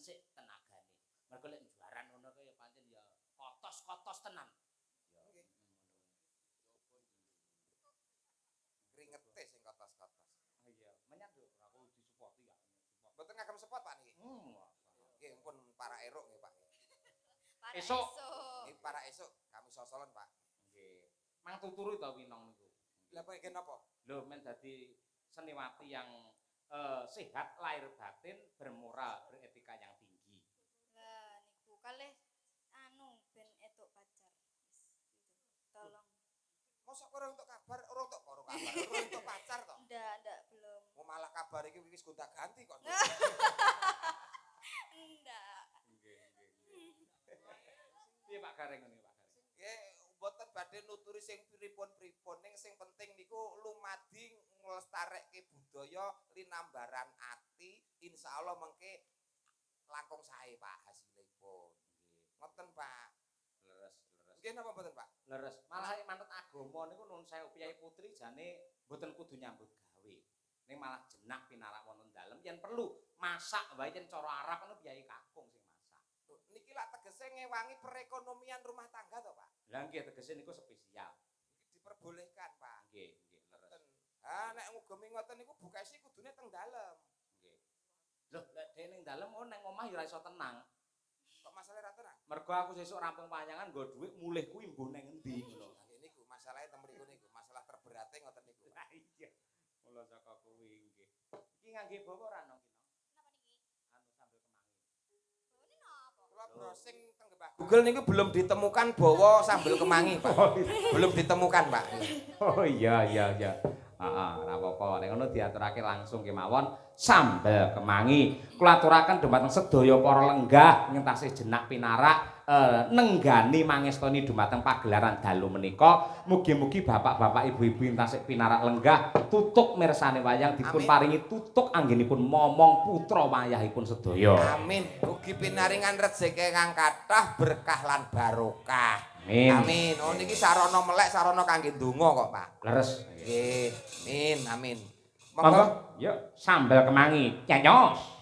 sik tenagane. Mergo lek juaran ngono kuwi ya pancen ya kotos-kotos tenan. Ya Nggih. Kringete sing kotos-kotos. iya, menyang yo aku disupporti ya. Mboten ngagem spot Pak niki. Nggih pun para eruk nggih Pak. Para Esuk. Nggih para esuk kami sosolen Pak. Nggih. Mang tuturi ta winong niku. Lah kok iki napa? Lho men dadi seniwati yang sehat lahir batin, bermoral, beretika yang tinggi. Lah niku kalih ben etuk pacar. Tolong. Mosok kowe untuk kabar, ora untuk pacar to? Ndak belum. Mau malah kabar iki wis gonta-ganti kok. Ndak. Piye Pak Gareng ngene Pak Gareng? Nggih, mboten badhe nuturi sing pripun-pripun ning sing penting niku lumadi nglestarekke budaya linambaran ati, insyaallah mengke langkung sae Pak hasilipun. Nggih. Ngoten Pak. Leres. Nggih napa mboten Pak? Leres. Malah manut agama niku nun sewu piyai putri jane mboten kudu nyambut gawe. Ning malah jenak pinarak wonten dalem yen perlu masak wae yen cara Arab ngono piyai kakung sing masak. Niki lak tegese ngewangi perekonomian rumah tangga to Pak? Lah nggih tegese niku spesial. Iki diperbolehkan Pak. Nggih, leres. Ah nek ngugemi ngoten niku bukese kudune teng dalem. Nggih. Loh, lek dhewe ning dalem oh nang omah ya ora iso tenang. Kok masalah ra tenang? Mergo aku sesuk rampung panjangan nggo dhuwit mulih kuwi mbuh nang endi ngono. Nah, niku masalahe teng mriku niku, masalah terberate ngoten niku. Lah iya. Mula saka kuwi nggih. Iki ngangge bawa ora nang kina? Napa niki? Anu sambel kemangi. Bawane napa? Kula browsing teng Google niku belum ditemukan bawa sambel kemangi, Pak. Belum ditemukan, Pak. Oh iya. Heeh, ora apa-apa. Nek ngono diaturake langsung kemawon sambel kemangi. Kula aturaken dumateng sedaya para lenggah ngentasih jenak pinarak nenggani mangestoni dumateng pagelaran dalu menika. Mugi-mugi bapak-bapak ibu-ibu entasih pinarak lenggah tutuk mirsani wayang dipun paringi tutuk anggenipun momong putra wayahipun sedaya. Amin. Ugi pinaringan rezeki kang kathah berkah lan barokah. Amin. Oh niki sarana melek sarana kangge ndonga kok, Pak. Leres. Nggih. Amin. Monggo, yuk sambel kemangi. Nyanyos.